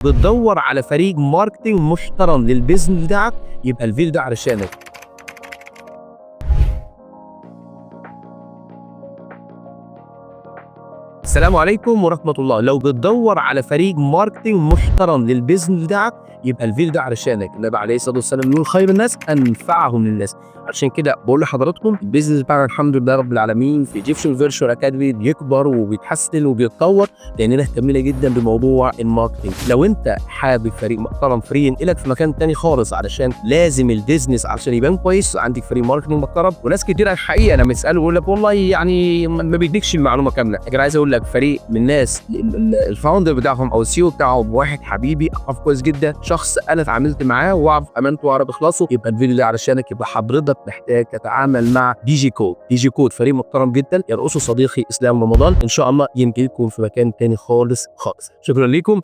بتدور على فريق ماركتنج محترم للبيزنس بتاعك، يبقى الفيديو ده علشانك. السلام عليكم ورحمة الله. لو بتدور على فريق ماركتنج محترم للبيزنس بتاعك، يبقى الفيديو ده علشانك. النبي عليه الصلاة والسلام يقول خير الناس أنفعهم للناس. عشان كده بقول لحضراتكم البيزنس بتاعنا الحمد لله رب العالمين في ايجيبشن فيرتشوال اكاديمي بيكبر وبيتحسن وبيتطور، لاننا اهتمينا جدا بموضوع الماركتنج. لو انت حابب فريق محترم فريق ينقلك في مكان تاني خالص، علشان لازم البيزنس عشان يبان كويس عندك فريق ماركتنج محترم. وناس كتير الحقيقه انا مساله يقول لك والله يعني ما بيديكش المعلومه كامله. انا عايز اقول لك فريق من الناس الفاوندر بتاعهم او السي او بتاعهم واحد حبيبي اعرف كويس جدا، شخص انا اتعاملت معاه واعرف امانته واعرف اخلاصه، يبقى الفيديو ده علشانك. يبقى حضرتك محتاج تتعامل مع دي جي كود. دي جي كود فريق محترم جدا يرقصه صديقي اسلام رمضان، ان شاء الله ينقلكم في مكان تاني خالص. شكرا لكم.